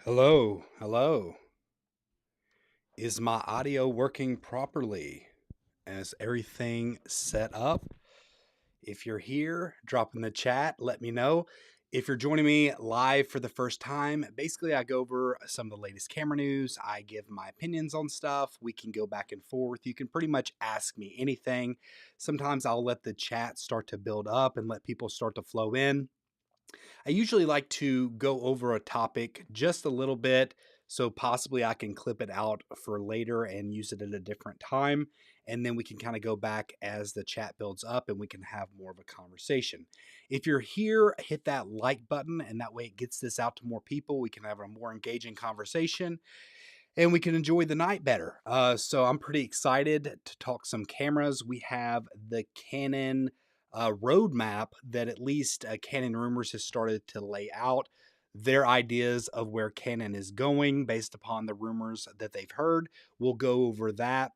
Hello, hello. Is my audio working properly? Is everything set up? If you're here, drop in the chat, let me know. If you're joining me live for the first time, basically I go over some of the latest camera news. I give my opinions on stuff. We can go back and forth. You can pretty much ask me anything. Sometimes I'll let the chat start to build up and let people start to flow in. I usually like to go over a topic just a little bit, so possibly I can clip it out for later and use it at a different time. And then we can kind of go back as the chat builds up and we can have more of a conversation. If you're here, hit that like button, and that way it gets this out to more people. We can have a more engaging conversation and we can enjoy the night better. So I'm pretty excited to talk some cameras. We have the Canon roadmap that at least Canon Rumors has started to lay out their ideas of where Canon is going based upon the rumors that they've heard. We'll go over that.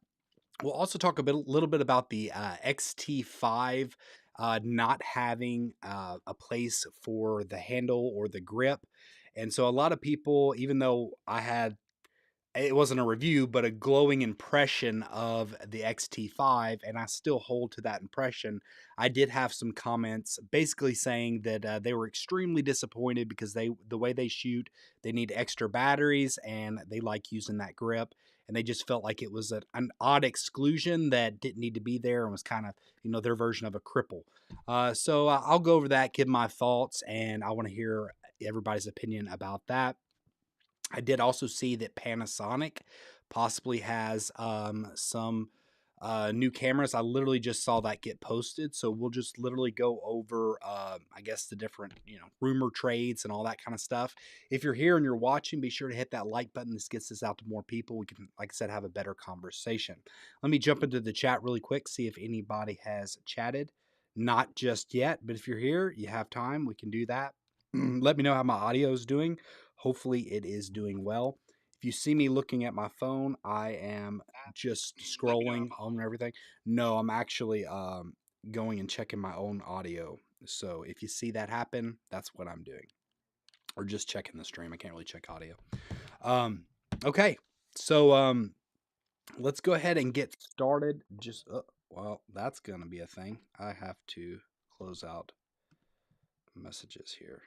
We'll also talk a little bit about the XT5 not having a place for the handle or the grip. And so a lot of people, even though it wasn't a review, but a glowing impression of the XT5, and I still hold to that impression. I did have some comments basically saying that they were extremely disappointed because the way they shoot, they need extra batteries and they like using that grip, and they just felt like it was an odd exclusion that didn't need to be there and was kind of their version of a cripple. So I'll go over that, give my thoughts, and I want to hear everybody's opinion about that. I did also see that Panasonic possibly has some new cameras. I literally just saw that get posted, so we'll just literally go over, I guess, the different rumor trades and all that kind of stuff. If you're here and you're watching, be sure to hit that like button. This gets this out to more people. We can, like I said, have a better conversation. Let me jump into the chat really quick, see if anybody has chatted. Not just yet, but if you're here, you have time, we can do that. Let me know how my audio is doing. Hopefully, it is doing well. If you see me looking at my phone, I am just scrolling on everything. No, I'm actually going and checking my own audio. So if you see that happen, that's what I'm doing, or just checking the stream. I can't really check audio. Okay, so let's go ahead and get started. Well, that's gonna be a thing. I have to close out messages here.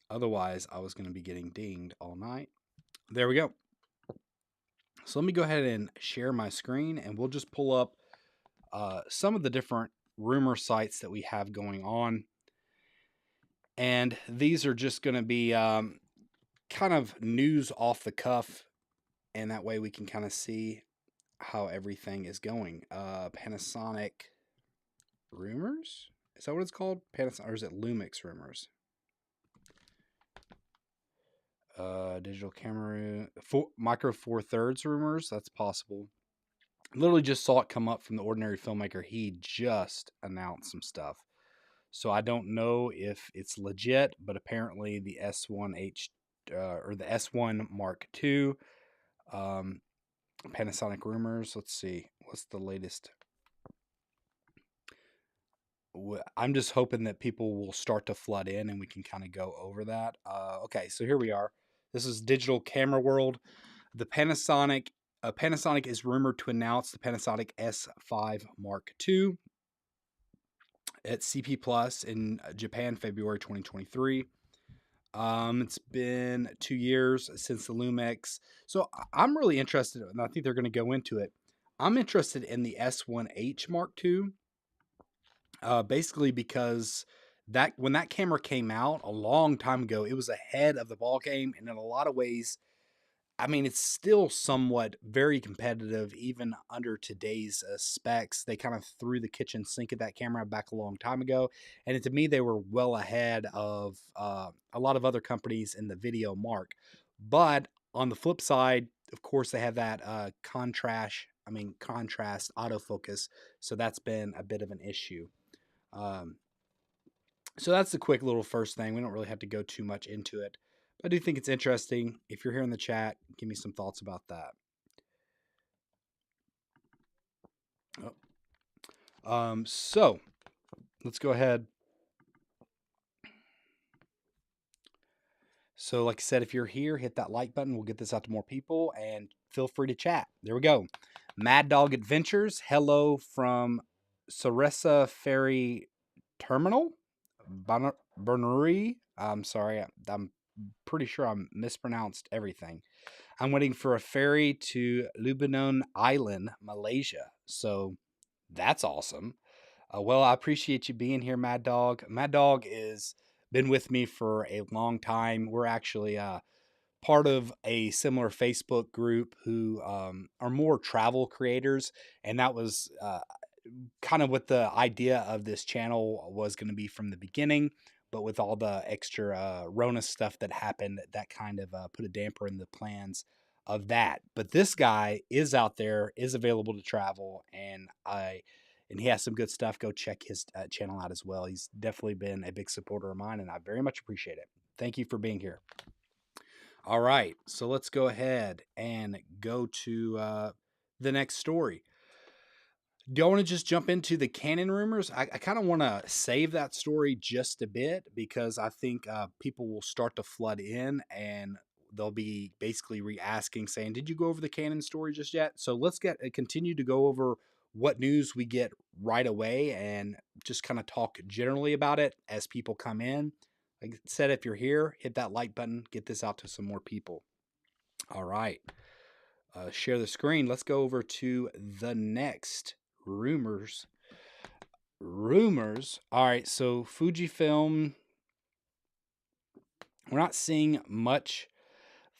Otherwise, I was going to be getting dinged all night. There we go. So let me go ahead and share my screen, and we'll just pull up some of the different rumor sites that we have going on. And these are just going to be kind of news off the cuff, and that way we can kind of see how everything is going. Panasonic rumors? Is that what it's called? Panasonic, or is it Lumix rumors? Digital camera, micro four thirds rumors. That's possible. Literally just saw it come up from the Ordinary Filmmaker. He just announced some stuff. So I don't know if it's legit, but apparently the S1H or the S1 Mark II, Panasonic rumors. Let's see. What's the latest? I'm just hoping that people will start to flood in and we can kind of go over that. Okay, so here we are. This is Digital Camera World. The Panasonic is rumored to announce the Panasonic S5 Mark II at CP Plus in Japan, February 2023. It's been 2 years since the Lumix. So I'm really interested, and I think they're going to go into it. I'm interested in the S1H Mark II, basically because that when that camera came out a long time ago, it was ahead of the ball game, and in a lot of ways, I mean, it's still somewhat very competitive, even under today's specs. They kind of threw the kitchen sink at that camera back a long time ago. And to me, they were well ahead of a lot of other companies in the video mark. But on the flip side, of course, they have that contrast autofocus. So that's been a bit of an issue. Um, so that's the quick little first thing. We don't really have to go too much into it. I do think it's interesting. If you're here in the chat, give me some thoughts about that. So let's go ahead. So, like I said, if you're here, hit that like button. We'll get this out to more people and feel free to chat. There we go. Mad Dog Adventures. Hello from Saressa Ferry Terminal. Bernery. I'm sorry. I'm pretty sure I mispronounced everything. I'm waiting for a ferry to Lubanon Island, Malaysia. So that's awesome. Well, I appreciate you being here, Mad Dog. Mad Dog is been with me for a long time. We're actually part of a similar Facebook group who are more travel creators, and that was kind of what the idea of this channel was going to be from the beginning. But with all the extra Rona stuff that happened, that kind of put a damper in the plans of that. But this guy is out there, is available to travel, and he has some good stuff. Go check his channel out as well. He's definitely been a big supporter of mine, and I very much appreciate it. Thank you for being here. All right, so let's go ahead and go to the next story. Do I want to just jump into the Canon rumors? I kind of want to save that story just a bit because I think people will start to flood in and they'll be basically re-asking, saying, "Did you go over the Canon story just yet?" So let's continue to go over what news we get right away and just kind of talk generally about it as people come in. Like I said, if you're here, hit that like button, get this out to some more people. All right. Share the screen. Let's go over to the next rumors. All right, so Fujifilm. We're not seeing much.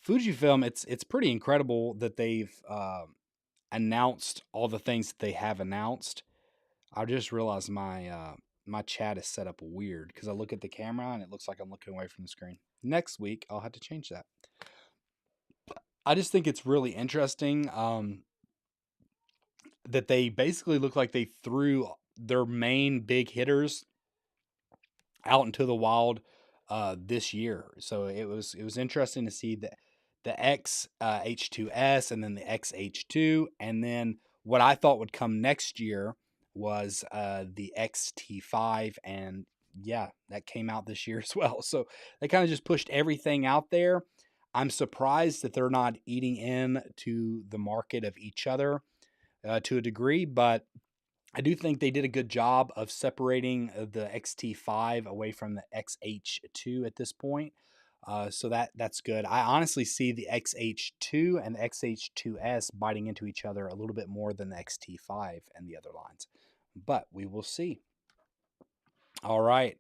Fujifilm. It's pretty incredible that they've announced all the things that they have announced. I just realized my chat is set up weird because I look at the camera and it looks like I'm looking away from the screen. Next week I'll have to change that. I just think it's really interesting. That they basically look like they threw their main big hitters out into the wild this year. So it was interesting to see the X H2S and then the XH2, and then what I thought would come next year was the XT5, and yeah, that came out this year as well. So they kind of just pushed everything out there. I'm surprised that they're not eating into the market of each other to a degree, but I do think they did a good job of separating the XT5 away from the XH2 at this point. So that's good. I honestly see the XH2 and the XH2S biting into each other a little bit more than the XT5 and the other lines, but we will see. All right.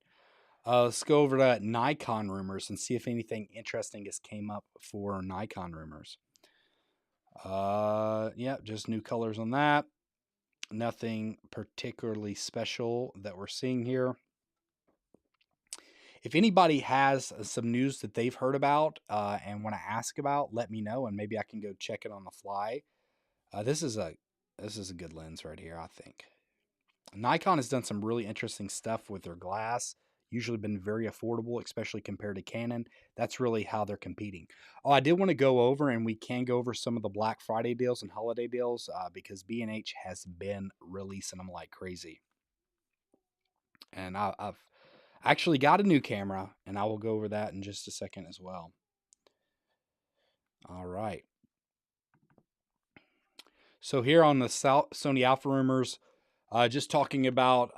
Let's go over to Nikon rumors and see if anything interesting has came up for Nikon rumors. Yeah, just new colors on that. Nothing particularly special that we're seeing here. If anybody has some news that they've heard about and want to ask about, let me know, and maybe I can go check it on the fly. This is a good lens right here, I think. Nikon has done some really interesting stuff with their glass. Usually been very affordable, especially compared to Canon. That's really how they're competing. Oh, I did want to go over, and we can go over some of the Black Friday deals and holiday deals because B&H has been releasing them like crazy. And I've actually got a new camera, and I will go over that in just a second as well. All right. So here on the Sony Alpha rumors, just talking about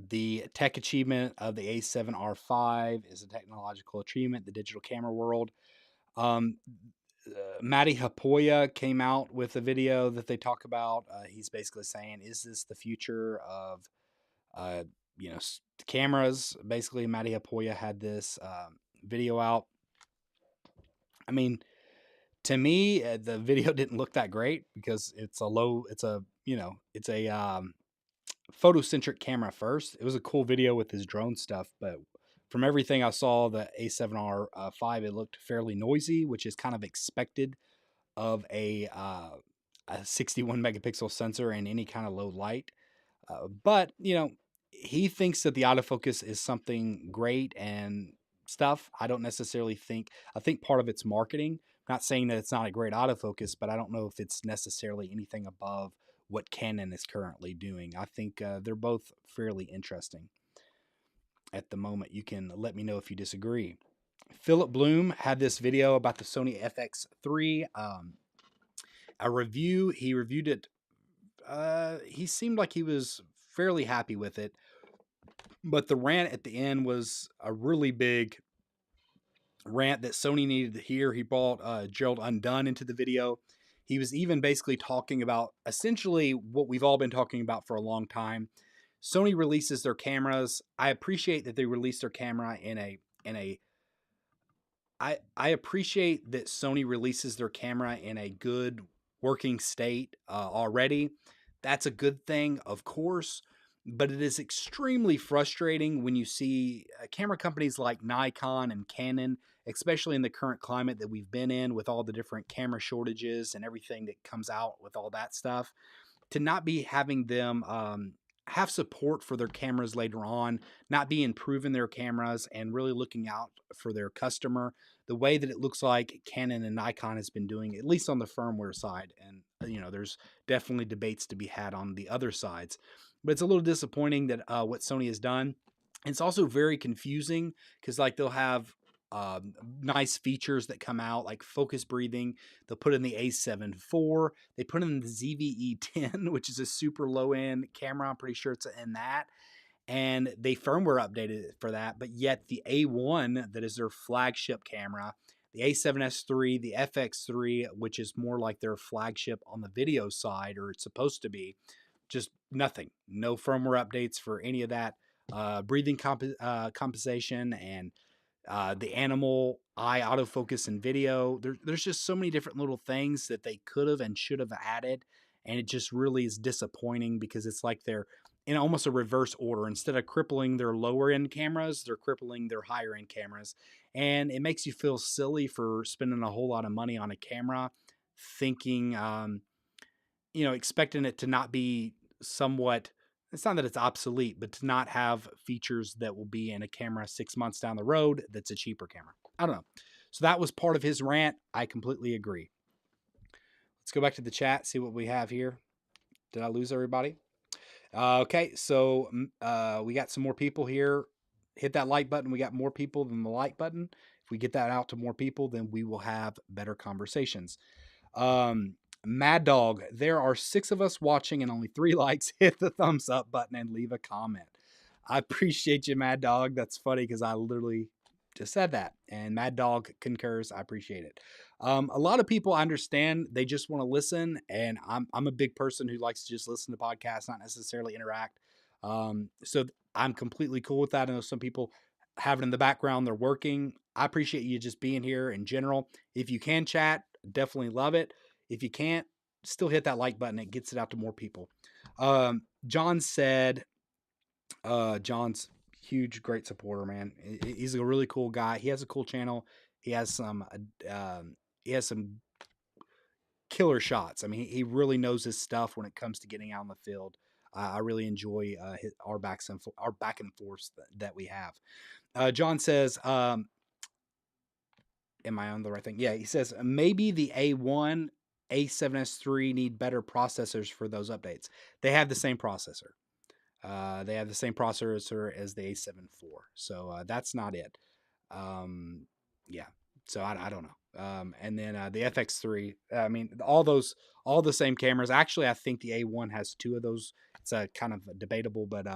the tech achievement of the A7R5 is a technological achievement, the digital camera world. Matty Hapoya came out with a video that they talk about. He's basically saying, is this the future of, uh, cameras? Basically, Matty Hapoya had this video out. I mean, to me, the video didn't look that great because it's a photocentric camera first. It was a cool video with his drone stuff, but from everything I saw, the A7R5, it looked fairly noisy, which is kind of expected of a 61 megapixel sensor and any kind of low light. But he thinks that the autofocus is something great and stuff. I don't necessarily think. I think part of it's marketing. I'm not saying that it's not a great autofocus, but I don't know if it's necessarily anything above what Canon is currently doing. I think they're both fairly interesting at the moment. You can let me know if you disagree. Philip Bloom had this video about the Sony FX3, a review. He reviewed it. He seemed like he was fairly happy with it, but the rant at the end was a really big rant that Sony needed to hear. He brought Gerald Undone into the video. He was even basically talking about essentially what we've all been talking about for a long time. Sony releases their cameras. I appreciate that they release their camera in a I appreciate that Sony releases their camera in a good working state already. That's a good thing, of course, but it is extremely frustrating when you see camera companies like Nikon and Canon, especially in the current climate that we've been in with all the different camera shortages and everything that comes out with all that stuff, to not be having them have support for their cameras later on, not be improving their cameras and really looking out for their customer the way that it looks like Canon and Nikon has been doing, at least on the firmware side. And, there's definitely debates to be had on the other sides. But it's a little disappointing that what Sony has done. It's also very confusing because, like, they'll have nice features that come out, like focus breathing. They'll put in the A7 IV. They put in the ZVE10, which is a super low end camera. I'm pretty sure it's in that. And they firmware updated it for that. But yet the A1, that is their flagship camera, the A7S III, the FX3, which is more like their flagship on the video side, or it's supposed to be, just nothing. No firmware updates for any of that. Breathing compensation and the animal eye autofocus in video. There's just so many different little things that they could have and should have added. And it just really is disappointing because it's like they're in almost a reverse order. Instead of crippling their lower end cameras, they're crippling their higher end cameras. And it makes you feel silly for spending a whole lot of money on a camera, thinking, expecting it to not be somewhat, it's not that it's obsolete, but to not have features that will be in a camera 6 months down the road that's a cheaper camera. I don't know. So that was part of his rant. I completely agree. Let's go back to the chat, see what we have here. Did I lose everybody? Okay, so we got some more people here. Hit that like button. We got more people than the like button. If we get that out to more people, then we will have better conversations. Mad Dog, there are 6 of us watching and only 3 likes. Hit the thumbs up button and leave a comment. I appreciate you, Mad Dog. That's funny because I literally just said that. And Mad Dog concurs. I appreciate it. A lot of people, I understand, they just want to listen. And I'm a big person who likes to just listen to podcasts, not necessarily interact. So I'm completely cool with that. I know some people have it in the background, they're working. I appreciate you just being here in general. If you can chat, definitely love it. If you can't, still hit that like button. It gets it out to more people. John said, John's huge, great supporter, man. He's a really cool guy. He has a cool channel. He has some killer shots. I mean, he really knows his stuff when it comes to getting out in the field. I really enjoy our back and forth that we have. John says, am I on the right thing? Yeah, he says maybe the A1, A7S III need better processors for those updates. They have the same processor. They have the same processor as the A7 IV. So that's not it. Yeah. So I don't know. And then the FX3. I mean, all the same cameras. Actually, I think the A1 has 2 of those. It's kind of debatable, but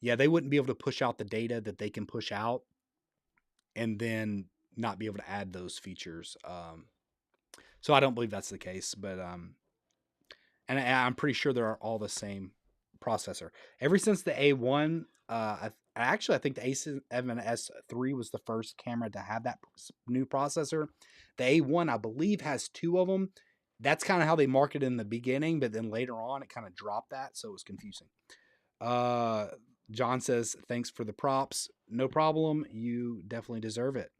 yeah, they wouldn't be able to push out the data that they can push out, and then not be able to add those features. So I don't believe that's the case, but and I'm pretty sure they're all the same processor. Ever since the A1, I think the A7S III was the first camera to have that new processor. The A1, I believe, has 2 of them. That's kind of how they marketed in the beginning, but then later on, it kind of dropped that, so it was confusing. John says, thanks for the props. No problem. You definitely deserve it.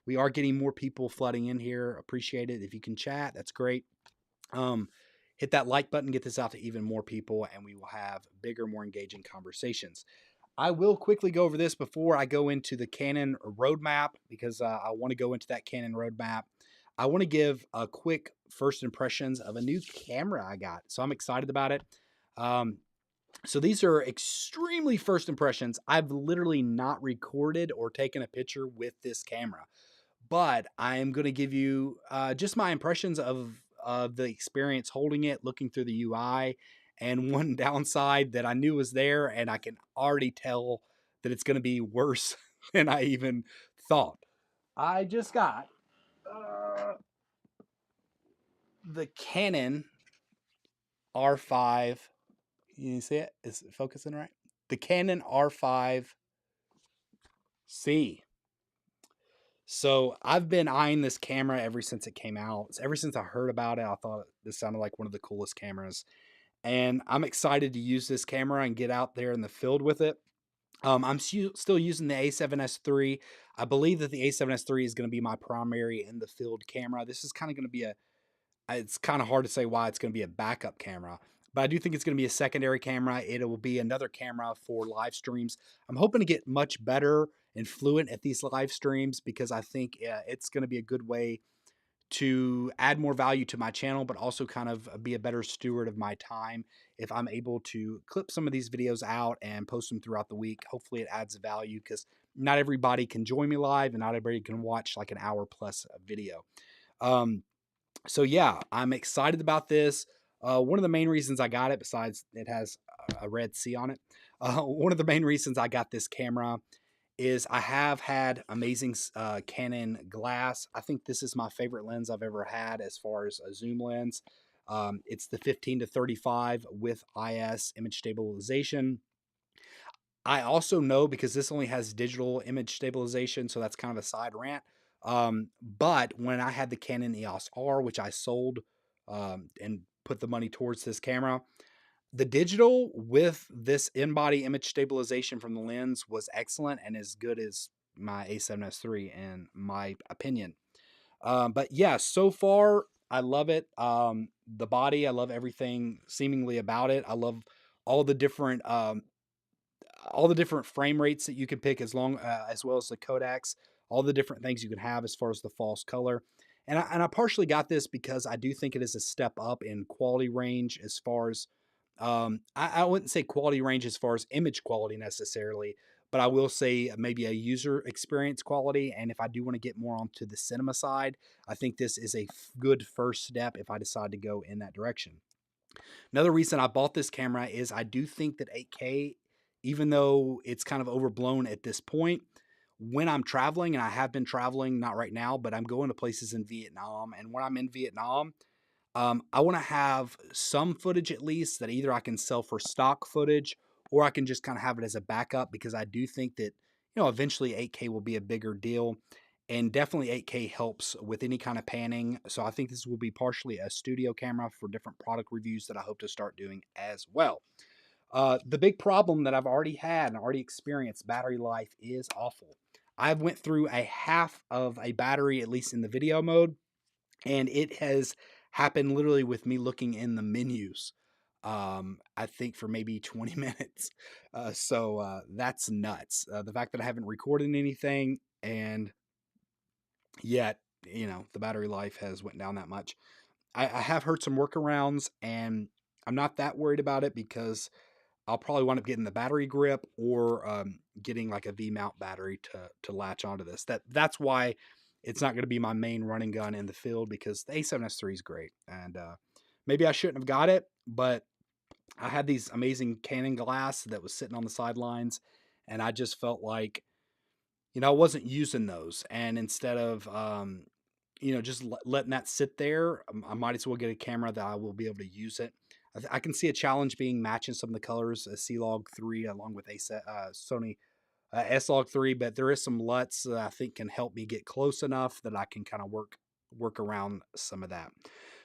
We are getting more people flooding in here. Appreciate it. If you can chat, that's great. Hit that like button, get this out to even more people, and we will have bigger, more engaging conversations. I will quickly go over this before I go into the Canon roadmap, because I want to go into that Canon roadmap. I want to give a quick first impressions of a new camera I got. So I'm excited about it. So these are extremely first impressions. I've literally not recorded or taken a picture with this camera, but I am going to give you just my impressions of the experience holding it, looking through the UI, and one downside that I knew was there, and I can already tell that it's going to be worse than I even thought. I just got the Canon R5. You see it? Is it focusing right? The Canon R5C. So I've been eyeing this camera ever since it came out. Ever since I heard about it, I thought this sounded like one of the coolest cameras. And I'm excited to use this camera and get out there in the field with it. I'm still using the A7S III. I believe that the A7S III is going to be my primary in the field camera. This is kind of going to be it's kind of hard to say why it's going to be a backup camera, but I do think it's going to be a secondary camera. It will be another camera for live streams. I'm hoping to get much better and fluent at these live streams because I think it's going to be a good way to add more value to my channel, but also kind of be a better steward of my time if I'm able to clip some of these videos out and post them throughout the week. Hopefully it adds value because not everybody can join me live and not everybody can watch like an hour plus video. So yeah, I'm excited about this. One of the main reasons I got it, besides it has a red C on it, one of the main reasons I got this camera is I have had amazing Canon glass. I think this is my favorite lens I've ever had as far as a zoom lens. It's the 15-35 with IS image stabilization. I also know because this only has digital image stabilization, so that's kind of a side rant. But when I had the Canon EOS R, which I sold and put the money towards this camera, the digital with this in-body image stabilization from the lens was excellent and as good as my A7S III in my opinion. But yeah, so far I love it. The body, I love everything seemingly about it. I love all the different frame rates that you can pick as well as the codecs, all the different things you can have as far as the false color. And I partially got this because I do think it is a step up in quality range as far as I wouldn't say quality range as far as image quality necessarily, but I will say maybe a user experience quality. And if I do want to get more onto the cinema side, I think this is a good first step if I decide to go in that direction. Another reason I bought this camera is I do think that 8K, even though it's kind of overblown at this point, when I'm traveling, and I have been traveling, not right now, but I'm going to places in Vietnam. And when I'm in Vietnam, I want to have some footage at least that either I can sell for stock footage or I can just kind of have it as a backup because I do think that, eventually 8K will be a bigger deal. And definitely 8K helps with any kind of panning. So I think this will be partially a studio camera for different product reviews that I hope to start doing as well. The big problem that I've already had and already experienced, battery life is awful. I've went through a half of a battery, at least in the video mode, and it has happened literally with me looking in the menus. I think for maybe 20 minutes. So that's nuts. The fact that I haven't recorded anything and yet, the battery life has went down that much. I have heard some workarounds and I'm not that worried about it because I'll probably wind up getting the battery grip or getting like a V mount battery to latch onto this. That's why it's not going to be my main running gun in the field because the A7S III is great. And maybe I shouldn't have got it, but I had these amazing Canon glass that was sitting on the sidelines, and I just felt like, I wasn't using those. And instead of, just letting that sit there, I might as well get a camera that I will be able to use it. I can see a challenge being matching some of the colors, a C-Log 3 along with a Sony S-Log 3, but there is some LUTs that I think can help me get close enough that I can kind of work around some of that.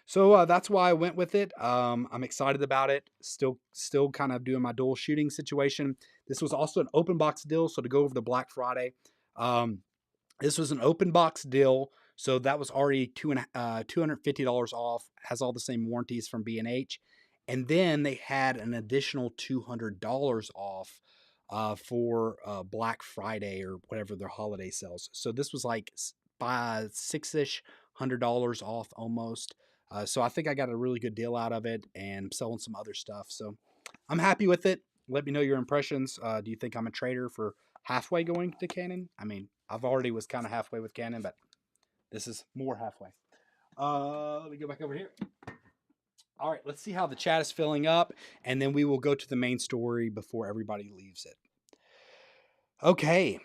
So that's why I went with it. I'm excited about it. Still kind of doing my dual shooting situation. This was also an open box deal. So to go over the Black Friday, um, this was an open box deal. So that was already $250 off. Has all the same warranties from B&H, and then they had an additional $200 off for Black Friday or whatever their holiday sales. So this was like $6-ish $100 off almost. So I think I got a really good deal out of it and selling some other stuff. So I'm happy with it. Let me know your impressions. Do you think I'm a traitor for halfway going to Canon? I mean, I've already was kind of halfway with Canon, but this is more halfway. Let me go back over here. All right, let's see how the chat is filling up, and then we will go to the main story before everybody leaves it. Okay.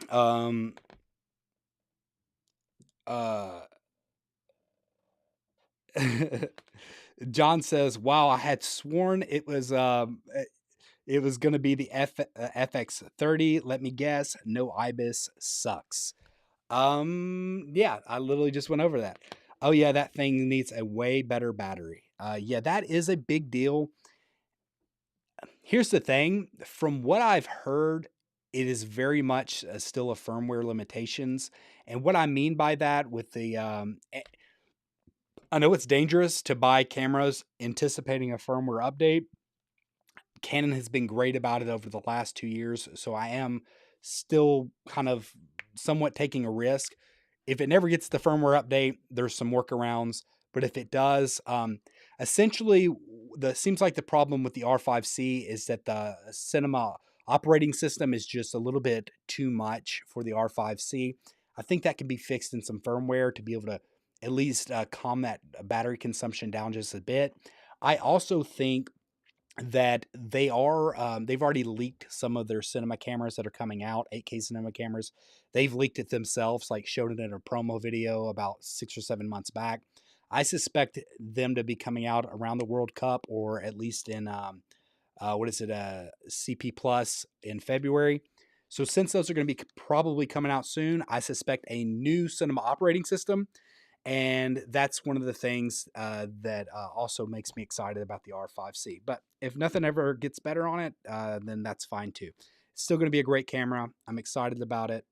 Um. John says, "Wow, I had sworn it was going to be the FX30. Let me guess, no IBIS sucks." Yeah, I literally just went over that. Oh yeah, that thing needs a way better battery. Yeah, that is a big deal. Here's the thing, from what I've heard, it is very much still a firmware limitations. And what I mean by that with the I know it's dangerous to buy cameras anticipating a firmware update. Canon has been great about it over the last 2 years, so I am still kind of somewhat taking a risk. If it never gets the firmware update, there's some workarounds, but if it does, essentially, the seems like the problem with the R5C is that the cinema operating system is just a little bit too much for the R5C. I think that can be fixed in some firmware to be able to at least calm that battery consumption down just a bit. I also think that they've already leaked some of their cinema cameras that are coming out, 8K cinema cameras. They've leaked it themselves, like showed it in a promo video about 6 or 7 months back. I suspect them to be coming out around the World Cup, or at least in CP Plus in February. So since those are going to be probably coming out soon, I suspect a new cinema operating system, and that's one of the things that also makes me excited about the R5C. But if nothing ever gets better on it, then that's fine too. It's still going to be a great camera. I'm excited about it.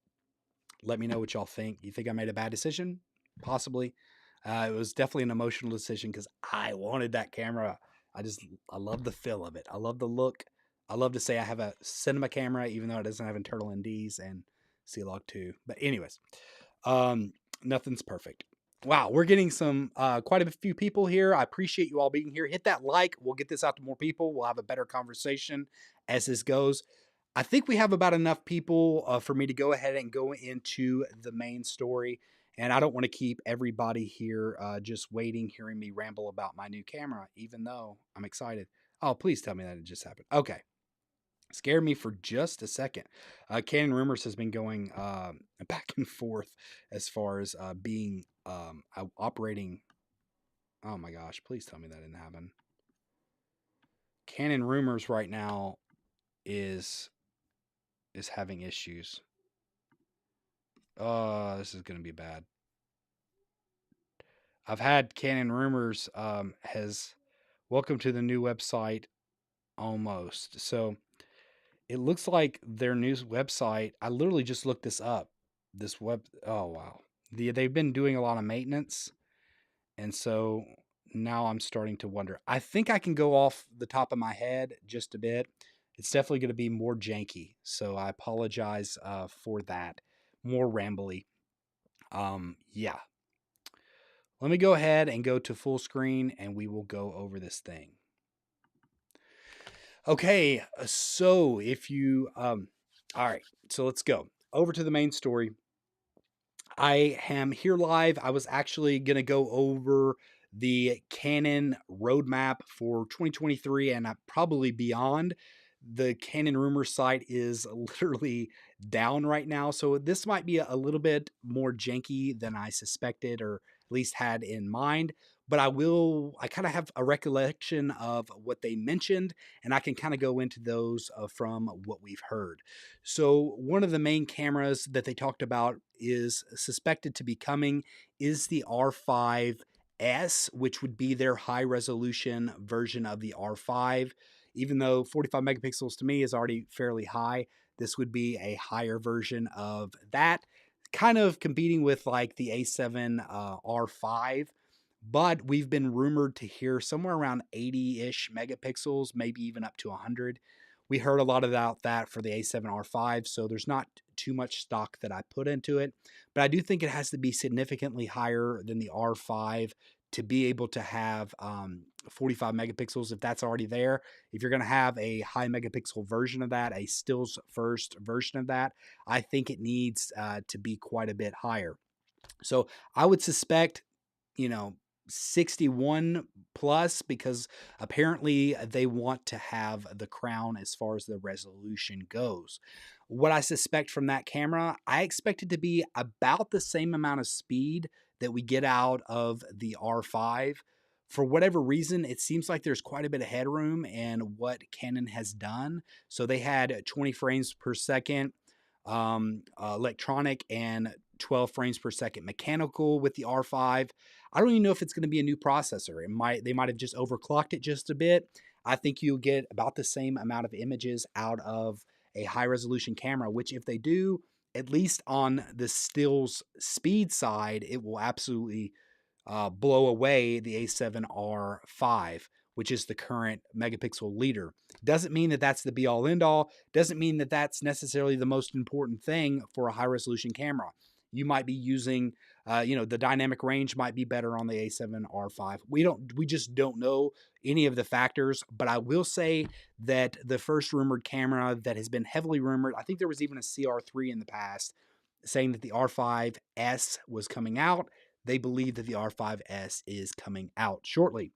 Let me know what y'all think. You think I made a bad decision? Possibly. It was definitely an emotional decision because I wanted that camera. I love the feel of it. I love the look. I love to say I have a cinema camera, even though it doesn't have internal NDs and C-Log 2. But anyways, um, nothing's perfect. Wow, we're getting some quite a few people here. I appreciate you all being here. Hit that like. We'll get this out to more people. We'll have a better conversation as this goes. I think we have about enough people for me to go ahead and go into the main story. And I don't want to keep everybody here just waiting, hearing me ramble about my new camera, even though I'm excited. Oh, please tell me that it just happened. Okay. Scared me for just a second. Canon Rumors has been going back and forth as far as being operating. Oh my gosh, please tell me that didn't happen. Canon Rumors right now is having issues. Oh, this is going to be bad. I've had Canon Rumors has welcome to the new website almost. So it looks like their new website. I literally just looked this up. Oh wow. They've been doing a lot of maintenance, and so now I'm starting to wonder. I think I can go off the top of my head just a bit. It's definitely going to be more janky, so I apologize for that. More rambly. Yeah. Let me go ahead and go to full screen, and we will go over this thing. Okay, so if you all right, so let's go over to the main story. I am here live. I was actually going to go over the Canon roadmap for 2023 and probably beyond. The Canon rumor site is literally down right now, so this might be a little bit more janky than I suspected or at least had in mind. But I kind of have a recollection of what they mentioned, and I can kind of go into those from what we've heard. So one of the main cameras that they talked about is suspected to be coming is the R5S, which would be their high resolution version of the R5. Even though 45 megapixels to me is already fairly high, this would be a higher version of that, kind of competing with like the A7 R5. But we've been rumored to hear somewhere around 80-ish megapixels, maybe even up to 100. We heard a lot about that for the A7R5, so there's not too much stock that I put into it. But I do think it has to be significantly higher than the R5 to be able to have 45 megapixels if that's already there. If you're going to have a high megapixel version of that, a stills first version of that, I think it needs to be quite a bit higher. So I would suspect, 61 plus, because apparently they want to have the crown as far as the resolution goes. What I suspect from that camera, I expect it to be about the same amount of speed that we get out of the R5. For whatever reason, it seems like there's quite a bit of headroom in what Canon has done. So they had 20 frames per second electronic and 12 frames per second mechanical with the R5. I don't even know if it's going to be a new processor. They might have just overclocked it just a bit. I think you'll get about the same amount of images out of a high resolution camera, which if they do, at least on the stills speed side, it will absolutely blow away the A7R5, which is the current megapixel leader. Doesn't mean that that's the be all end all. Doesn't mean that that's necessarily the most important thing for a high resolution camera. You might be using, the dynamic range might be better on the A7R5. We just don't know any of the factors, but I will say that the first rumored camera that has been heavily rumored, I think there was even a CR3 in the past, saying that the R5S was coming out. They believe that the R5S is coming out shortly.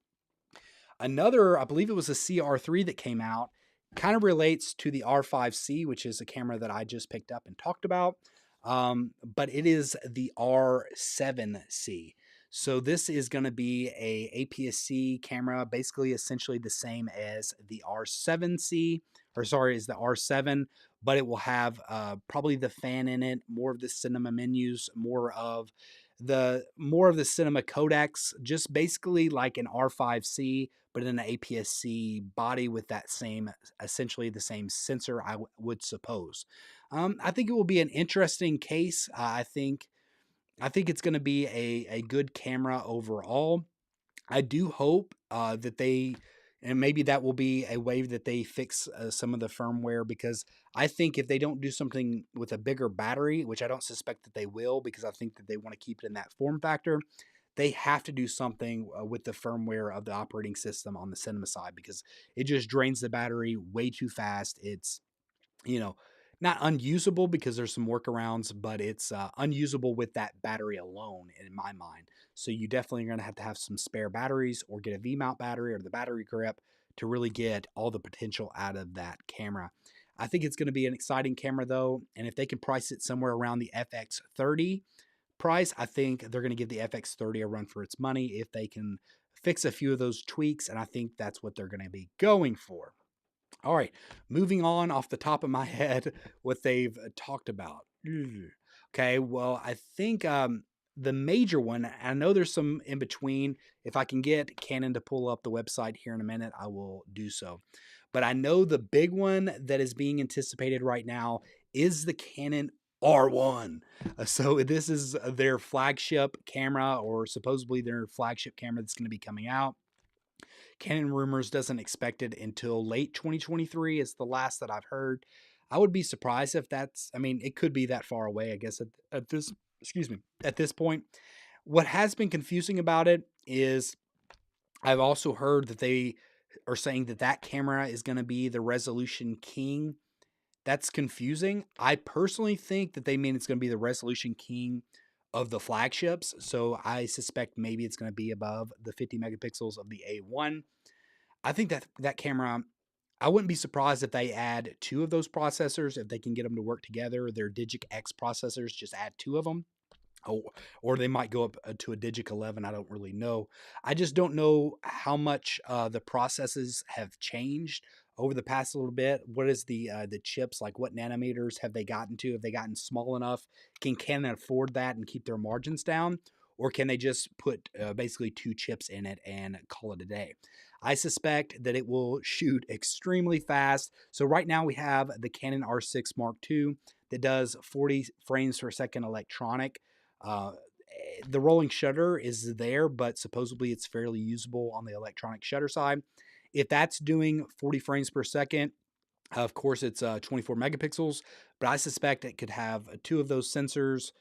Another, I believe it was a CR3 that came out, kind of relates to the R5C, which is a camera that I just picked up and talked about. But it is the R7C. So this is going to be a APS-C camera, basically essentially the same as the R7C, as the R7, but it will have probably the fan in it, more of the cinema menus, more of the cinema codecs, just basically like an R5C, but in an APS-C body with that same, essentially the same sensor, I would suppose. I think it will be an interesting case. I think it's going to be a good camera overall. I do hope that they, and maybe that will be a way that they fix some of the firmware, because I think if they don't do something with a bigger battery, which I don't suspect that they will, because I think that they want to keep it in that form factor, they have to do something with the firmware of the operating system on the cinema side, because it just drains the battery way too fast. It's, you know, not unusable because there's some workarounds, but it's unusable with that battery alone in my mind. So you definitely are going to have some spare batteries, or get a V-mount battery or the battery grip to really get all the potential out of that camera. I think it's going to be an exciting camera though, and if they can price it somewhere around the FX30 price, I think they're going to give the FX30 a run for its money if they can fix a few of those tweaks, and I think that's what they're going to be going for. All right, moving on off the top of my head, what they've talked about. Okay, well, I think the major one, I know there's some in between. If I can get Canon to pull up the website here in a minute, I will do so. But I know the big one that is being anticipated right now is the Canon R1. So this is their flagship camera, or supposedly their flagship camera that's going to be coming out. Canon rumors doesn't expect it until late 2023 is the last that I've heard. I would be surprised if it could be that far away, I guess, at this point. What has been confusing about it is I've also heard that they are saying that camera is going to be the resolution king. That's confusing. I personally think that they mean it's going to be the resolution king of the flagships. So I suspect maybe it's going to be above the 50 megapixels of the A1. I think that camera, I wouldn't be surprised if they add two of those processors, if they can get them to work together. Their Digic X processors, just add two of them. Or they might go up to a Digic 11. I don't really know. I just don't know how much the processes have changed over the past little bit. What is the chips, like what nanometers have they gotten to? Have they gotten small enough? Can Canon afford that and keep their margins down? Or can they just put basically two chips in it and call it a day? I suspect that it will shoot extremely fast. So right now we have the Canon R6 Mark II that does 40 frames per second electronic. The rolling shutter is there, but supposedly it's fairly usable on the electronic shutter side. If that's doing 40 frames per second, of course it's 24 megapixels, but I suspect it could have two of those processors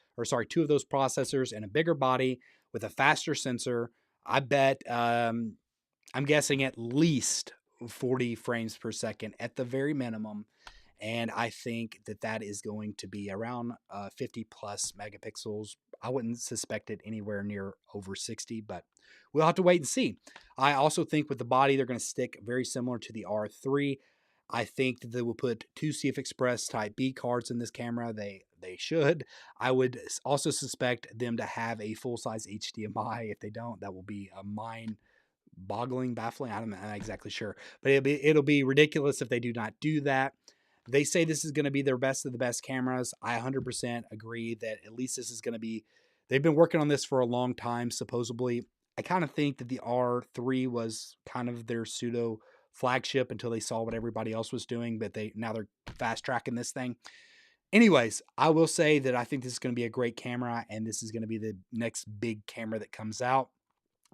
and a bigger body with a faster sensor. I bet I'm guessing at least 40 frames per second at the very minimum. And I think that that is going to be around 50 plus megapixels. I wouldn't suspect it anywhere near over 60, but we'll have to wait and see. I also think with the body, they're going to stick very similar to the R3. I think that they will put two CF Express Type B cards in this camera. They should. I would also suspect them to have a full size HDMI. If they don't, that will be a mind boggling, baffling. I'm not exactly sure, but it'll be ridiculous if they do not do that. They say this is going to be their best of the best cameras. I 100% agree that at least this is going to be. They've been working on this for a long time, supposedly. I kind of think that the R3 was kind of their pseudo flagship until they saw what everybody else was doing, but they're fast tracking this thing. Anyways, I will say that I think this is going to be a great camera, and this is going to be the next big camera that comes out.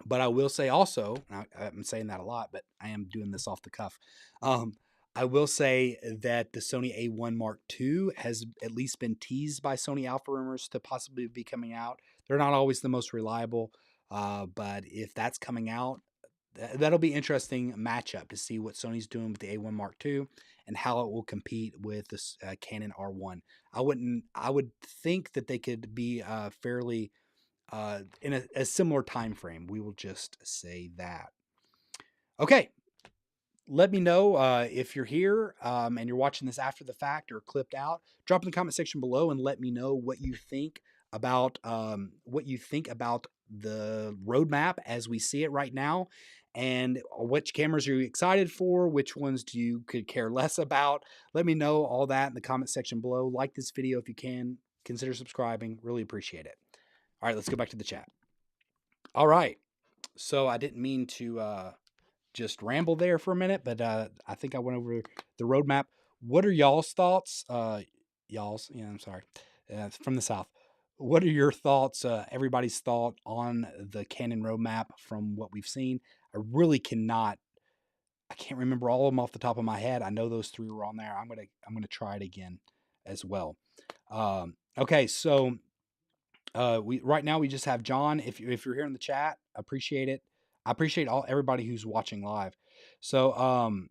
But I will say also, I'm saying that a lot, but I am doing this off the cuff. Um, I will say that the Sony A1 Mark II has at least been teased by Sony Alpha rumors to possibly be coming out. They're not always the most reliable, but if that's coming out, that'll be interesting matchup to see what Sony's doing with the A1 Mark II and how it will compete with this Canon R1. I would think that they could be fairly in a similar time frame. We will just say that. Okay, let me know if you're here and you're watching this after the fact or clipped out. Drop in the comment section below and let me know what you think about the roadmap as we see it right now, and which cameras are you excited for, which ones do you could care less about. Let me know all that in the comment section below. Like this video if you can. Consider subscribing. Really appreciate it. All right, let's go back to the chat. All right. So I didn't mean to just ramble there for a minute, but I think I went over the roadmap. What are y'all's thoughts? I'm sorry, from the South. What are your thoughts? Everybody's thought on the Canon roadmap from what we've seen. I really cannot. I can't remember all of them off the top of my head. I know those three were on there. I'm gonna try it again as well. Okay, so we right now we just have John. If you're here in the chat, appreciate it. I appreciate everybody who's watching live. So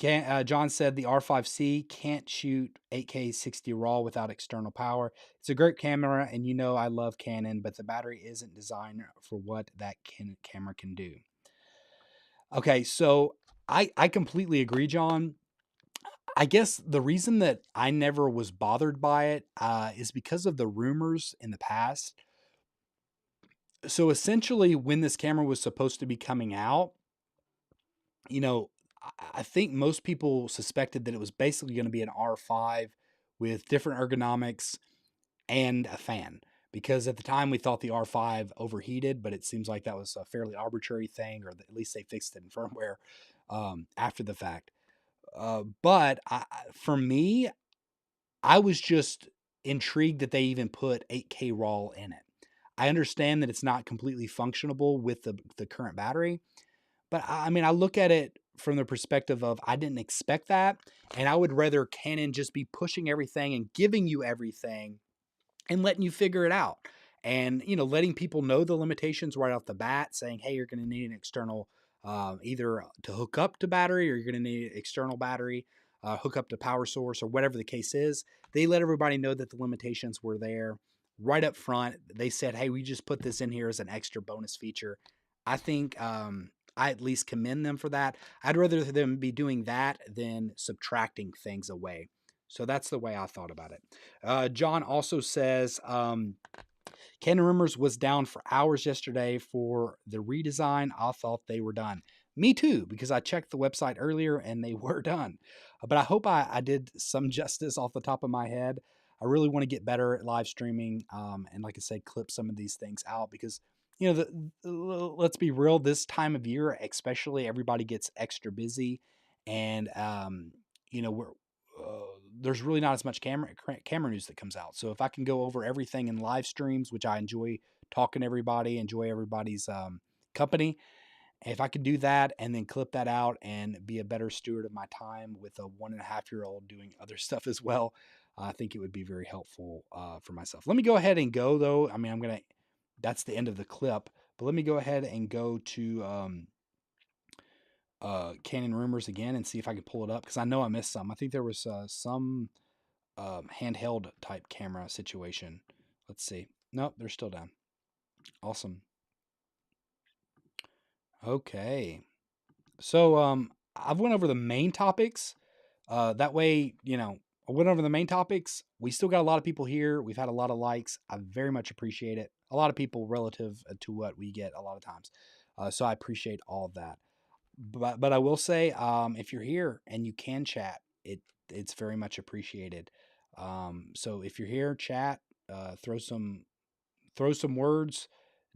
John said the R5C can't shoot 8K 60 RAW without external power. It's a great camera, and I love Canon, but the battery isn't designed for what that camera can do. Okay, so I completely agree, John. I guess the reason that I never was bothered by it is because of the rumors in the past. So essentially, when this camera was supposed to be coming out, you know, I think most people suspected that it was basically going to be an R5 with different ergonomics and a fan. Because at the time we thought the R5 overheated, but it seems like that was a fairly arbitrary thing, or at least they fixed it in firmware after the fact. But for me, I was just intrigued that they even put 8K RAW in it. I understand that it's not completely functionable with the current battery, but I mean, I look at it from the perspective of I didn't expect that, and I would rather Canon just be pushing everything and giving you everything and letting you figure it out. And, letting people know the limitations right off the bat, saying, hey, you're going to need an external, either to hook up to battery, or you're going to need an external battery, hook up to power source, or whatever the case is. They let everybody know that the limitations were there right up front. They said, hey, we just put this in here as an extra bonus feature. I think I at least commend them for that. I'd rather them be doing that than subtracting things away. So that's the way I thought about it. John also says Canon Rumors was down for hours yesterday for the redesign. I thought they were done. Me too, because I checked the website earlier and they were done. But I hope I did some justice off the top of my head. I really want to get better at live streaming, and like I said, clip some of these things out because let's be real. This time of year, especially, everybody gets extra busy, and we're there's really not as much camera news that comes out. So if I can go over everything in live streams, which I enjoy talking to everybody, enjoy everybody's company, if I could do that and then clip that out and be a better steward of my time with a 1.5-year-old doing other stuff as well, I think it would be very helpful for myself. Let me go ahead and go though. I mean, I'm gonna that's the end of the clip. But let me go ahead and go to Canon rumors again and see if I can pull it up, because I know I missed some. I think there was some handheld type camera situation. Let's see. Nope, they're still down. Awesome. Okay. So I've went over the main topics. That way, I went over the main topics. We still got a lot of people here. We've had a lot of likes. I very much appreciate it. A lot of people relative to what we get a lot of times. So I appreciate all of that. But I will say, if you're here and you can chat, it's very much appreciated. So if you're here, chat, throw some words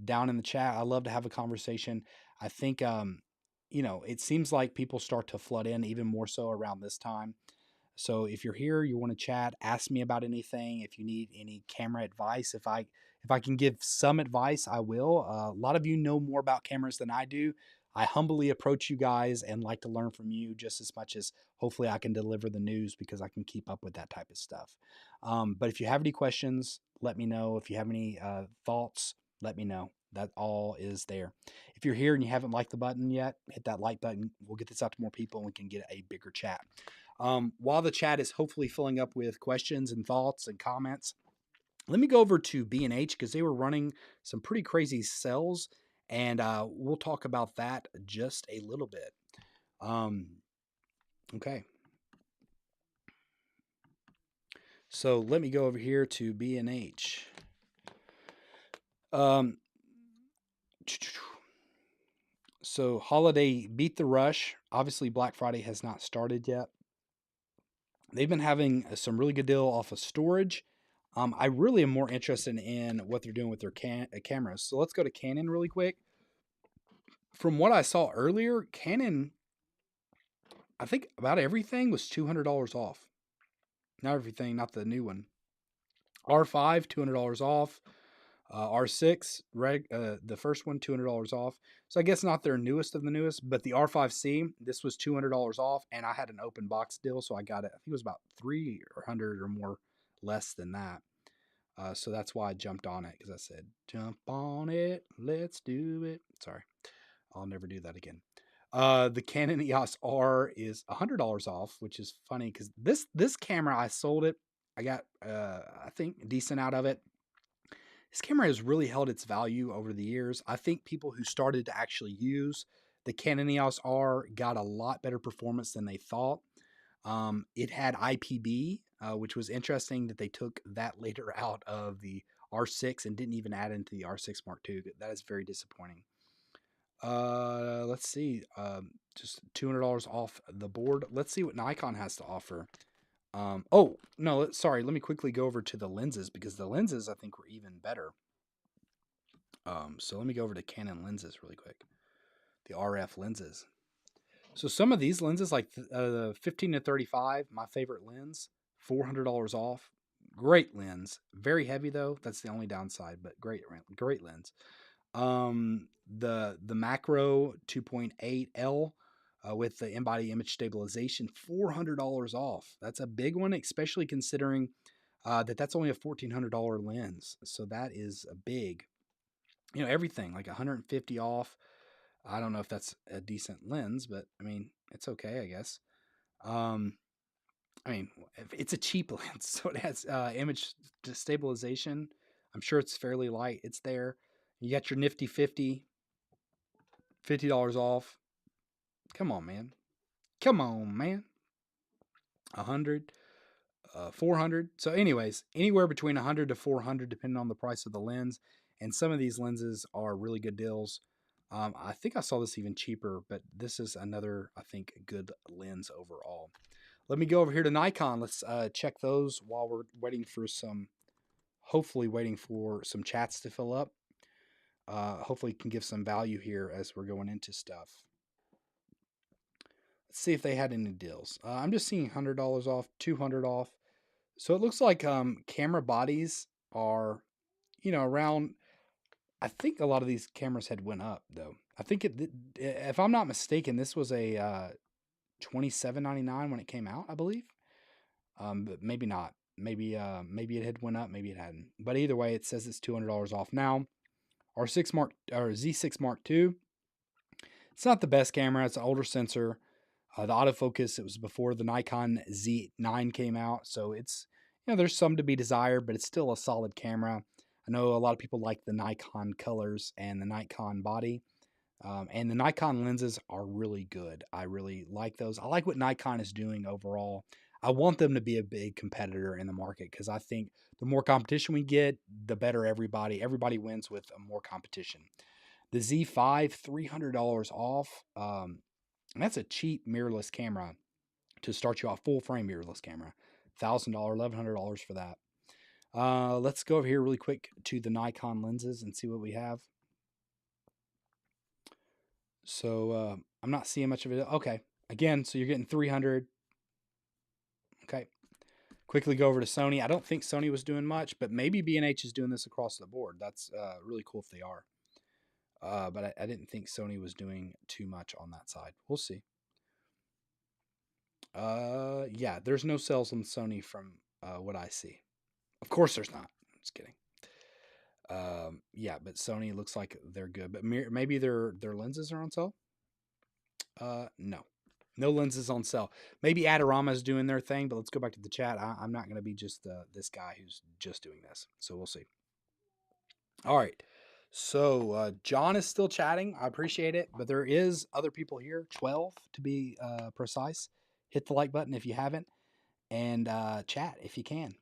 down in the chat. I love to have a conversation. I think it seems like people start to flood in even more so around this time. So if you're here, you want to chat, ask me about anything. If you need any camera advice, if I can give some advice, I will. A lot of you know more about cameras than I do. I humbly approach you guys and like to learn from you just as much as hopefully I can deliver the news, because I can keep up with that type of stuff. But if you have any questions, let me know. If you have any thoughts, let me know. That all is there. If you're here and you haven't liked the button yet, hit that like button. We'll get this out to more people and we can get a bigger chat. While the chat is hopefully filling up with questions and thoughts and comments, let me go over to B&H because they were running some pretty crazy sales, and we'll talk about that just a little bit. Okay. So let me go over here to B&H. So holiday beat the rush. Obviously, Black Friday has not started yet. They've been having some really good deal off of storage. I really am more interested in what they're doing with their cameras. So let's go to Canon really quick. From what I saw earlier, Canon, I think about everything was $200 off. Not everything, not the new one. R5, $200 off. R6, the first one, $200 off. So I guess not their newest of the newest, but the R5C, this was $200 off, and I had an open box deal, so I got it. I think it was about 300 or more less than that. So that's why I jumped on it, because I said, "Jump on it, let's do it." Sorry, I'll never do that again. The Canon EOS R is $100 off, which is funny because this camera, I sold it. I got I think decent out of it. This camera has really held its value over the years. I think people who started to actually use the Canon EOS R got a lot better performance than they thought. It had IPB, which was interesting that they took that later out of the R6 and didn't even add into the R6 Mark II. That is very disappointing. Let's see. Just $200 off the board. Let's see what Nikon has to offer. Oh, no, sorry. Let me quickly go over to the lenses, because the lenses I think were even better. So let me go over to Canon lenses really quick. The RF lenses. So some of these lenses, like the 15 to 35, my favorite lens, $400 off. Great lens. Very heavy though. That's the only downside, but great lens. The macro 2.8L with the in-body image stabilization, $400 off. That's a big one, especially considering that's only a $1,400 lens. So that is a big, everything like 150 off. I don't know if that's a decent lens, but I mean, it's okay, I guess. I mean, it's a cheap lens, so it has image stabilization. I'm sure it's fairly light. It's there. You got your nifty $50 off. Come on, man. 100, 400. So anyways, anywhere between 100 to 400, depending on the price of the lens. And some of these lenses are really good deals. I think I saw this even cheaper, but this is another, I think, good lens overall. Let me go over here to Nikon. Let's check those while we're hopefully waiting for some chats to fill up. Hopefully can give some value here as we're going into stuff. Let's see if they had any deals. I'm just seeing $100 off, $200 off. So it looks like camera bodies are, around. I think a lot of these cameras had went up though. I think if I'm not mistaken, this was a $27.99 when it came out, I believe. But maybe not. Maybe it had went up, maybe it hadn't. But either way, it says it's $200 off now. R6 Mark or Z6 Mark II. It's not the best camera. It's an older sensor. The autofocus, it was before the Nikon Z9 came out, so it's, there's some to be desired, but it's still a solid camera. I know a lot of people like the Nikon colors and the Nikon body, and the Nikon lenses are really good. I really like those. I like what Nikon is doing overall. I want them to be a big competitor in the market because I think the more competition we get, the better everybody. Everybody wins with more competition. The Z5, $300 off. That's a cheap mirrorless camera to start you off. Full frame mirrorless camera, $1,000, $1,100 for that. Let's go over here really quick to the Nikon lenses and see what we have. So I'm not seeing much of it. Okay, again, so you're getting 300. Okay, quickly go over to Sony. I don't think Sony was doing much, but maybe B&H is doing this across the board. That's really cool if they are. But I didn't think Sony was doing too much on that side. We'll see. Yeah, there's no sales on Sony from what I see. Of course, there's not. Just kidding. Yeah, but Sony looks like they're good. But maybe their lenses are on sale. No, no lenses on sale. Maybe Adorama is doing their thing, but let's go back to the chat. I'm not going to be just this guy who's just doing this. So we'll see. All right. So John is still chatting. I appreciate it, but there is other people here, 12 to be precise. Hit the like button if you haven't, and chat if you can.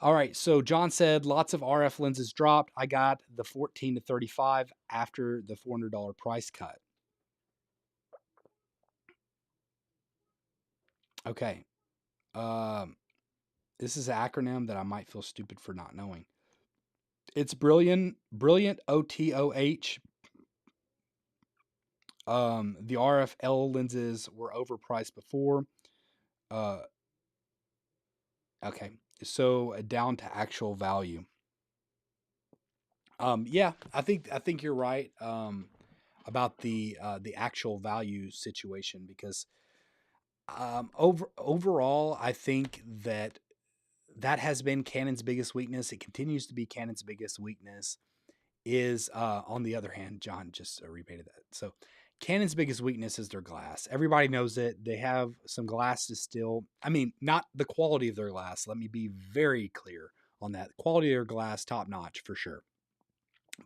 All right, so John said lots of RF lenses dropped. I got the 14 to 35 after the $400 price cut. Okay. This is an acronym that I might feel stupid for not knowing. It's brilliant OTOH. The RFL lenses were overpriced before. Okay, so down to actual value. Yeah, I think you're right about the actual value situation because overall, I think that has been Canon's biggest weakness. It continues to be Canon's biggest weakness. Is on the other hand, John just repeated that. So Canon's biggest weakness is their glass. Everybody knows it. They have some glass to still. I mean, not the quality of their glass. Let me be very clear on that. The quality of their glass, top notch for sure.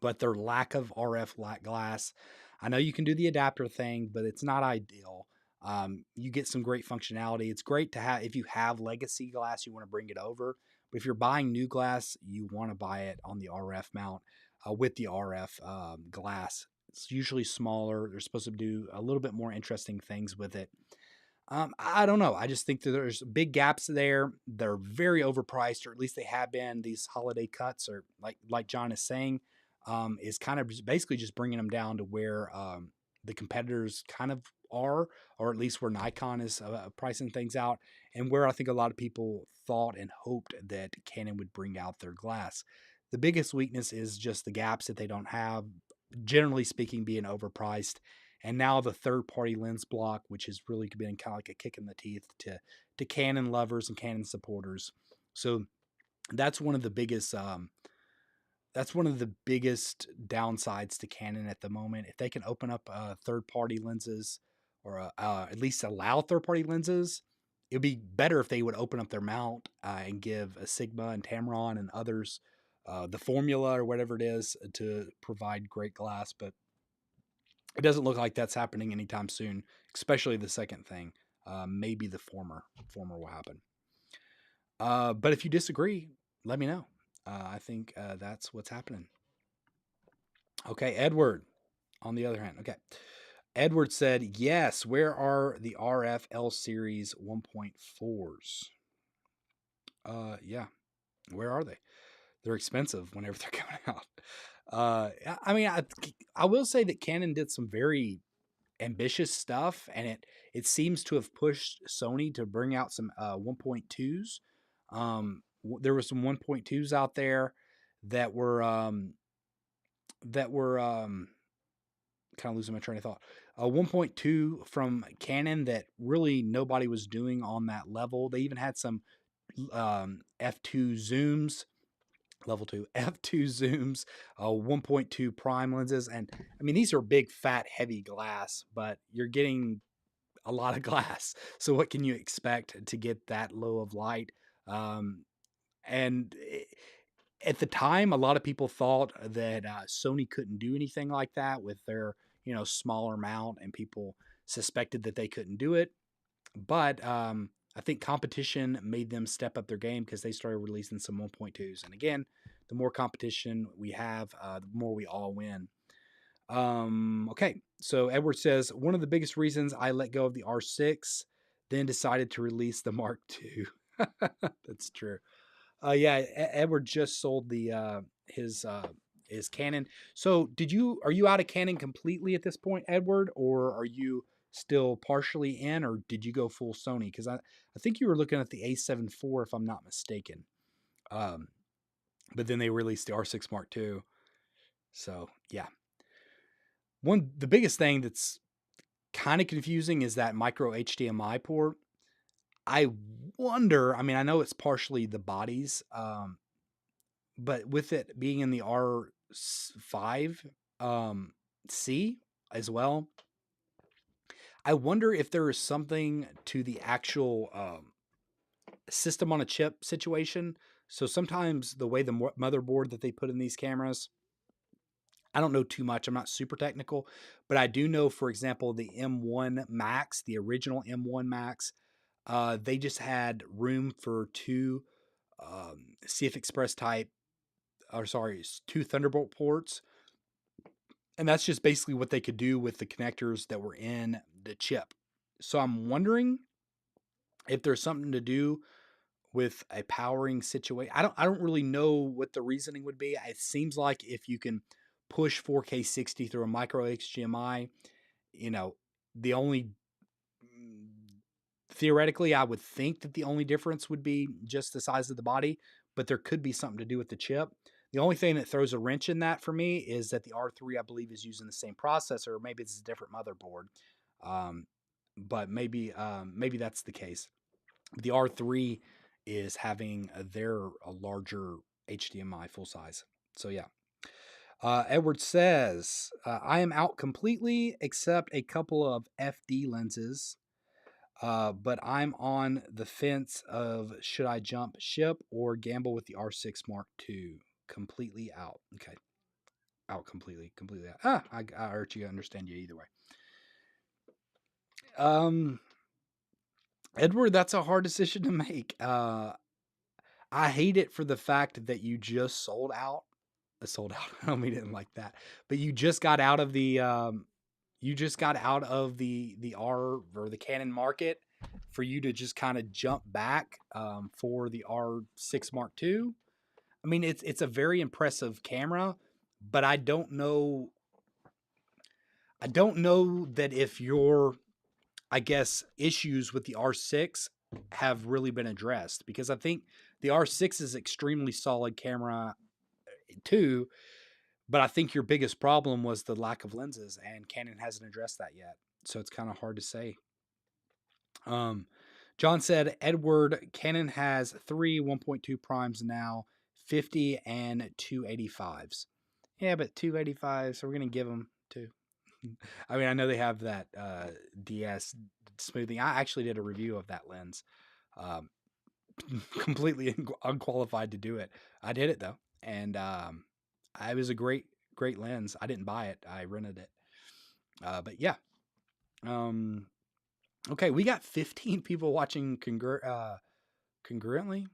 But their lack of RF glass. I know you can do the adapter thing, but it's not ideal. You get some great functionality. It's great to have if you have legacy glass, you want to bring it over. But if you're buying new glass, you want to buy it on the RF mount with the RF glass. It's usually smaller. They're supposed to do a little bit more interesting things with it. I don't know. I just think that there's big gaps there. They're very overpriced, or at least they have been. These holiday cuts, or like John is saying, is kind of basically just bringing them down to where the competitors kind of are, or at least where Nikon is pricing things out, and where I think a lot of people thought and hoped that Canon would bring out their glass. The biggest weakness is just the gaps that they don't have, generally speaking, being overpriced. And now the third-party lens block, which has really been kind of like a kick in the teeth to Canon lovers and Canon supporters. So that's one of the biggest downsides to Canon at the moment. If they can open up third-party lenses, or at least allow third-party lenses, it would be better if they would open up their mount and give a Sigma and Tamron and others the formula or whatever it is to provide great glass. But it doesn't look like that's happening anytime soon, especially the second thing. Maybe the former will happen. But if you disagree, let me know. I think that's what's happening. Okay, Edward, on the other hand. Okay. Edward said, yes, where are the RF L Series 1.4s? Yeah, where are they? They're expensive whenever they're coming out. I mean, I will say that Canon did some very ambitious stuff, and it seems to have pushed Sony to bring out some 1.2s. There were some 1.2s out there that were kind of losing my train of thought. 1.2 from Canon that really nobody was doing on that level. They even had some f2 zooms level 2 f2 zooms, 1.2 prime lenses, and I mean these are big, fat, heavy glass, but you're getting a lot of glass. So what can you expect to get that low of light? Um, and at the time, a lot of people thought that Sony couldn't do anything like that with their smaller mount, and people suspected that they couldn't do it. But I think competition made them step up their game because they started releasing some 1.2s. And again, the more competition we have, the more we all win. Okay, so Edward says one of the biggest reasons I let go of the R6, then decided to release the Mark II. That's true. Yeah, Edward just sold the his Canon. So are you out of Canon completely at this point, Edward, or are you still partially in, or did you go full Sony? Because I think you were looking at the A7 IV, if I'm not mistaken. Um, but then they released the R6 Mark II. So yeah, the biggest thing that's kind of confusing is that micro HDMI port. I wonder. I mean, I know it's partially the bodies, but with it being in the R5 C as well, I wonder if there is something to the actual system on a chip situation. So sometimes the way the motherboard that they put in these cameras, I don't know too much. I'm not super technical, but I do know, for example, the M1 Max, the original M1 Max, they just had room for two CF Express type, or sorry, two Thunderbolt ports. And that's just basically what they could do with the connectors that were in the chip. So I'm wondering if there's something to do with a powering situation. I don't really know what the reasoning would be. It seems like if you can push 4K 60 through a micro HDMI, you know, the only theoretically I would think that the only difference would be just the size of the body, but there could be something to do with the chip. The only thing that throws a wrench in that for me is that the R3, I believe, is using the same processor. Maybe it's a different motherboard, um, but maybe that's the case. The R3 is having a larger HDMI full size. So yeah. Edward says, I am out completely except a couple of FD lenses, but I'm on the fence of should I jump ship or gamble with the R6 Mark II. Completely out. Okay. Out completely. Completely out. I hurt you. Understand you either way. Um, Edward, that's a hard decision to make. I hate it for the fact that you just sold out. Sold out. I don't mean it like that, but you just got out of the the R or the Canon market for you to just kind of jump back for the R6 Mark II. I mean, it's a very impressive camera, but I don't know. I don't know that if your, I guess, issues with the R6 have really been addressed, because I think the R6 is extremely solid camera too, but I think your biggest problem was the lack of lenses, and Canon hasn't addressed that yet. So it's kind of hard to say. Um, John said, Edward, Canon has three 1.2 primes now, 50 and 285s. Yeah, but 285, so we're going to give them two. I mean, I know they have that DS smoothing. I actually did a review of that lens. Um, completely unqualified to do it. I did it though, and it was a great lens. I didn't buy it. I rented it. But yeah. Okay, we got 15 people watching concurrently.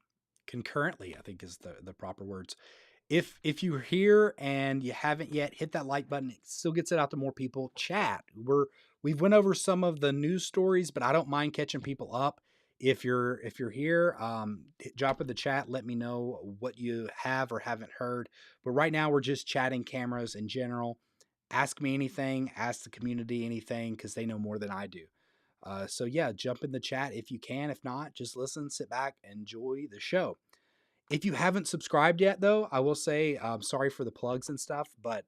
Concurrently, I think is the proper words. If you're here and you haven't yet, hit that like button. It still gets it out to more people. Chat. We've went over some of the news stories, but I don't mind catching people up. If you're here, drop in the chat. Let me know what you have or haven't heard. But right now we're just chatting cameras in general. Ask me anything. Ask the community anything, because they know more than I do. So yeah, jump in the chat if you can. If not, just listen, sit back, enjoy the show. If you haven't subscribed yet, though, I will say sorry for the plugs and stuff, but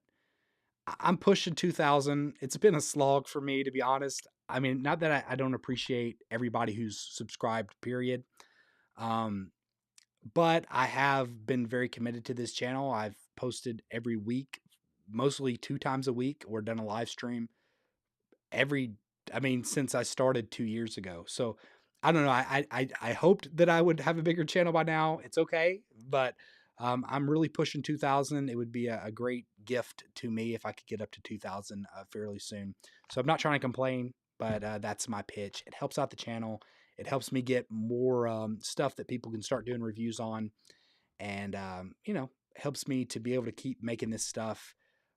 I'm pushing 2,000. It's been a slog for me, to be honest. I mean, not that I don't appreciate everybody who's subscribed, period. Um, but I have been very committed to this channel. I've posted every week, mostly 2 times a week, or done a live stream every I mean, since I started 2 years ago. So I don't know. I hoped that I would have a bigger channel by now. It's okay, but I'm really pushing 2,000. It would be a great gift to me if I could get up to 2,000 fairly soon. So I'm not trying to complain, but that's my pitch. It helps out the channel. It helps me get more stuff that people can start doing reviews on, and helps me to be able to keep making this stuff,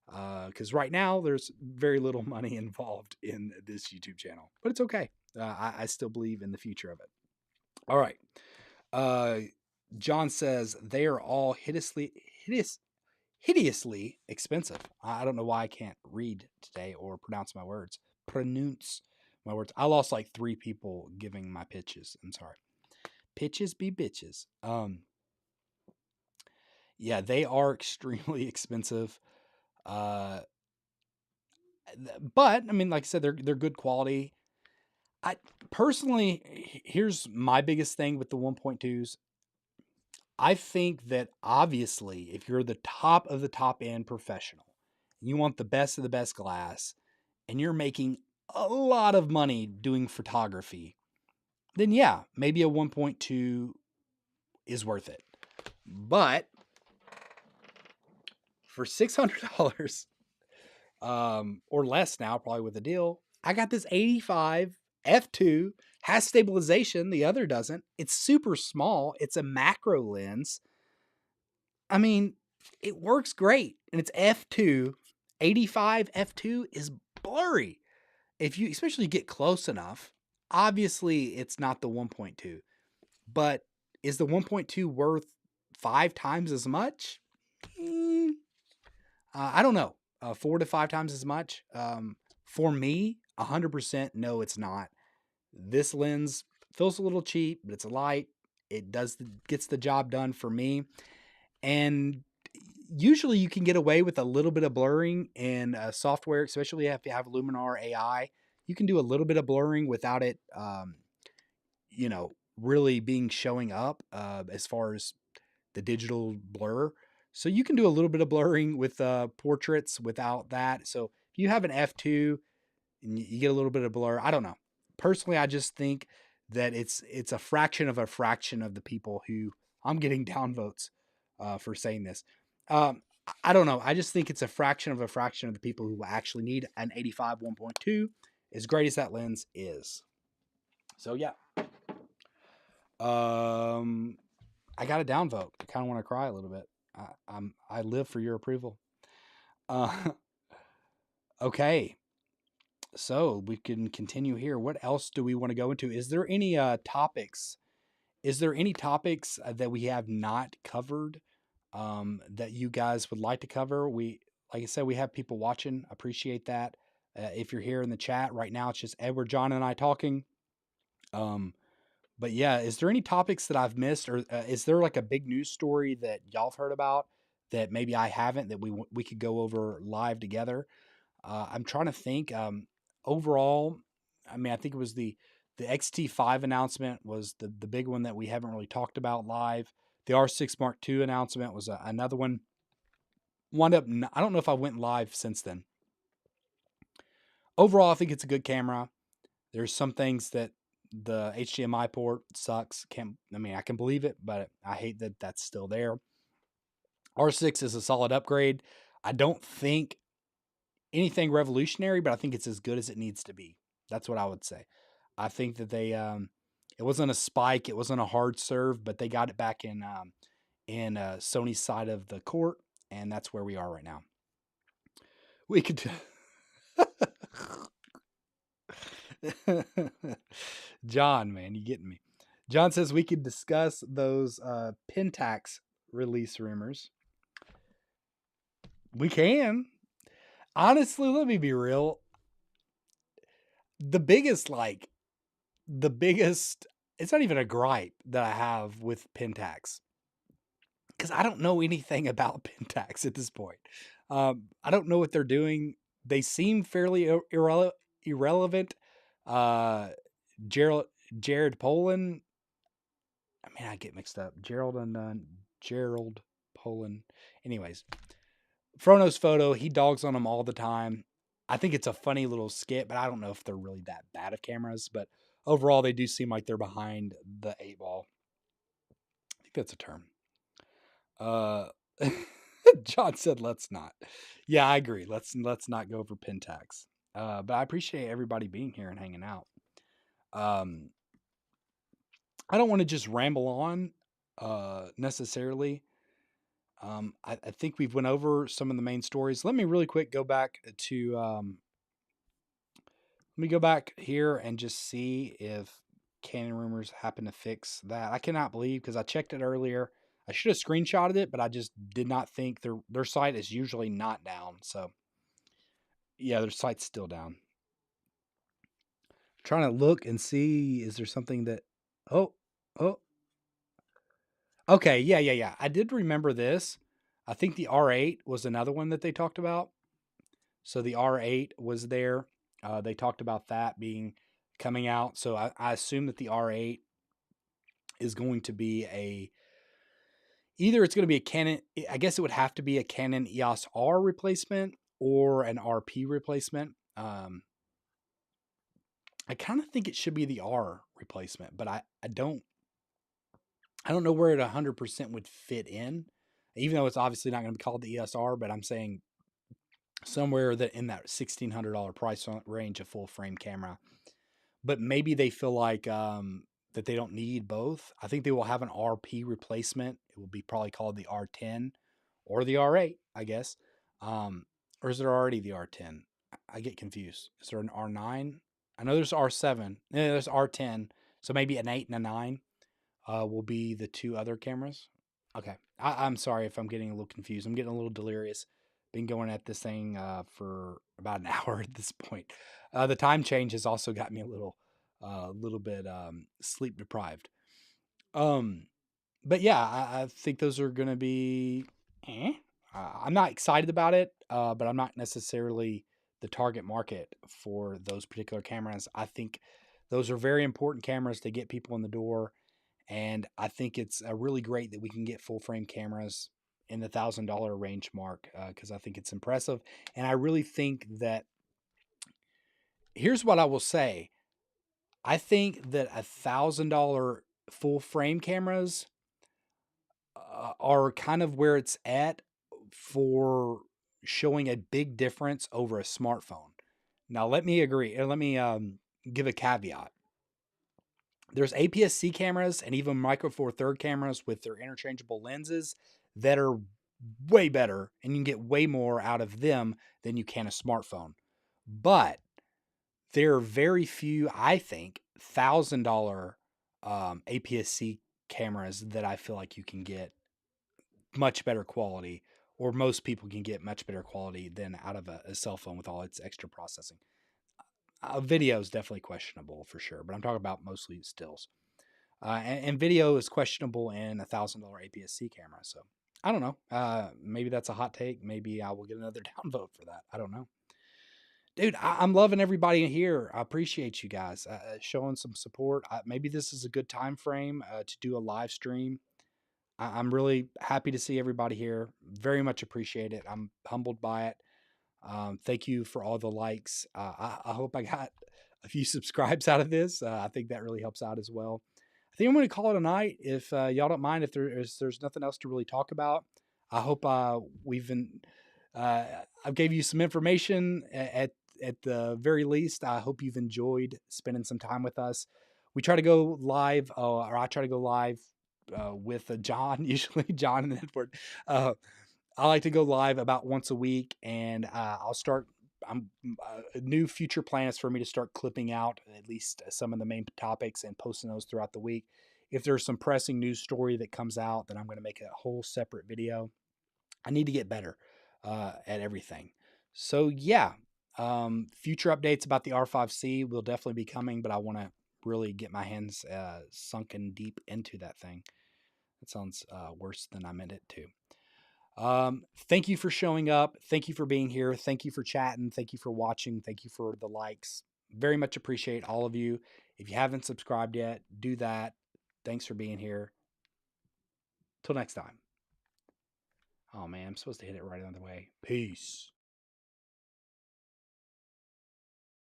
because right now there's very little money involved in this YouTube channel, but it's okay. I still believe in the future of it. All right. uh, John says they are all hideously expensive. I don't know why I can't read today or pronounce my words. I lost like 3 people giving my pitches. I'm sorry. Pitches be bitches. Yeah, they are extremely expensive. Uh, but I mean, like I said, they're good quality. I personally, here's my biggest thing with the 1.2s. I think that obviously, if you're the top of the top end professional, you want the best of the best glass, and you're making a lot of money doing photography, then yeah, maybe a 1.2 is worth it. But for $600, or less now, probably with a deal, I got this 85 f2, has stabilization, the other doesn't. It's super small. It's a macro lens. I mean, it works great, and it's f2. 85 f2 is blurry. If you especially get close enough, obviously it's not the 1.2, but is the 1.2 worth 5 times as much? I don't know. 4 to 5 times as much. For me, 100% no, it's not. This lens feels a little cheap, but it's a light. It gets the job done for me. And usually you can get away with a little bit of blurring in software, especially if you have Luminar AI. You can do a little bit of blurring without it, really being showing up as far as the digital blur. So you can do a little bit of blurring with portraits without that. So if you have an f2 and you get a little bit of blur, I don't know. Personally, I just think that it's a fraction of the people who I'm getting downvotes for saying this. I don't know. I just think it's a fraction of the people who actually need an 85 1.2, as great as that lens is. So yeah. I got a downvote. I kind of want to cry a little bit. I live for your approval. Okay. So we can continue here. What else do we want to go into? Is there any topics? Is there any topics that we have not covered that you guys would like to cover? Like I said, we have people watching. Appreciate that. If you're here in the chat right now, it's just Edward, John, and I talking. But yeah, is there any topics that I've missed, or is there like a big news story that y'all have heard about that maybe I haven't, that we could go over live together? I'm trying to think. Overall, I mean, I think it was the XT5 announcement was the big one that we haven't really talked about live. The R6 Mark II announcement was another one. I don't know if I went live since then. Overall, I think it's a good camera. There's some things that the HDMI port sucks. I can believe it, but I hate that that's still there. R6 is a solid upgrade. I don't think anything revolutionary, but I think it's as good as it needs to be. That's what I would say. I think that it wasn't a spike, it wasn't a hard serve, but they got it back in Sony's side of the court, and that's where we are right now. We could. John, man, you getting me? John says we could discuss those Pentax release rumors. We can. Honestly, let me be real. The biggest, it's not even a gripe that I have with Pentax, because I don't know anything about Pentax at this point. I don't know what they're doing. They seem fairly irrelevant. Jared Polin, I mean, I get mixed up. Gerald Poland. Anyways, Frono's photo, he dogs on them all the time. I think it's a funny little skit, but I don't know if they're really that bad of cameras. But overall, they do seem like they're behind the eight ball. I think that's a term. John said, "Let's not." Yeah, I agree. Let's not go over Pentax. But I appreciate everybody being here and hanging out. Um, I don't want to just ramble on necessarily. I think we've went over some of the main stories. Let me really quick go back to let me go back here and just see if Canon Rumors happen to fix that. I cannot believe, because I checked it earlier. I should have screenshotted it, but I just did not think their site is usually not down. So yeah, their site's still down. Trying to look and see, is there something that oh oh okay, yeah. I did remember this. I think the R8 was another one that they talked about. So the R8 was there. They talked about that being coming out. So I assume that the R8 is going to be either it's going to be a Canon. I guess it would have to be a Canon EOS R replacement or an RP replacement. I kind of think it should be the R replacement, but I don't know where it 100% would fit in, even though it's obviously not going to be called the ESR, but I'm saying somewhere that in that $1,600 price range, a full frame camera. But maybe they feel like that they don't need both. I think they will have an RP replacement. It will be probably called the R10 or the R8, I guess. Or is there already the R10? I get confused. Is there an R9? I know there's R7. Yeah, there's R10. So maybe an 8 and a 9 will be the two other cameras. Okay. I'm sorry if I'm getting a little confused. I'm getting a little delirious. Been going at this thing for about an hour at this point. The time change has also got me a little bit sleep deprived. But yeah, I think those are going to be. I'm not excited about it, but I'm not necessarily the target market for those particular cameras. I think those are very important cameras to get people in the door, and I think it's really great that we can get full frame cameras in the $1,000 range mark, because I think it's impressive, and I really think that. Here's what I will say. I think that $1,000 full frame cameras are kind of where it's at for showing a big difference over a smartphone. Now, let me agree. Let me give a caveat. There's APS-C cameras and even Micro Four Third cameras with their interchangeable lenses that are way better, and you can get way more out of them than you can a smartphone. But there are very few, I think, $1,000 APS-C cameras that I feel like you can get much better quality, or most people can get much better quality than out of a cell phone with all its extra processing. Video is definitely questionable for sure, but I'm talking about mostly stills. And video is questionable in $1,000 APS-C camera. So I don't know. Maybe that's a hot take. Maybe I will get another downvote for that. I don't know. Dude, I'm loving everybody in here. I appreciate you guys showing some support. Maybe this is a good time frame to do a live stream. I'm really happy to see everybody here. Very much appreciate it. I'm humbled by it. Thank you for all the likes. I hope I got a few subscribes out of this. I think that really helps out as well. I think I'm going to call it a night. If y'all don't mind, if there's nothing else to really talk about, I hope I gave you some information at the very least. I hope you've enjoyed spending some time with us. We try to go live, or I try to go live with John, usually John and Edward. I like to go live about once a week, and I'll start. New future plans for me to start clipping out at least some of the main topics and posting those throughout the week. If there's some pressing news story that comes out, then I'm going to make a whole separate video. I need to get better at everything. So yeah, future updates about the R5C will definitely be coming, but I want to really get my hands sunken deep into that thing. That sounds worse than I meant it to. Thank you for showing up. Thank you for being here. Thank you for chatting. Thank you for watching. Thank you for the likes. Very much appreciate all of you. If you haven't subscribed yet, do that. Thanks for being here. Till next time. Oh man, I'm supposed to hit it right another way. Peace.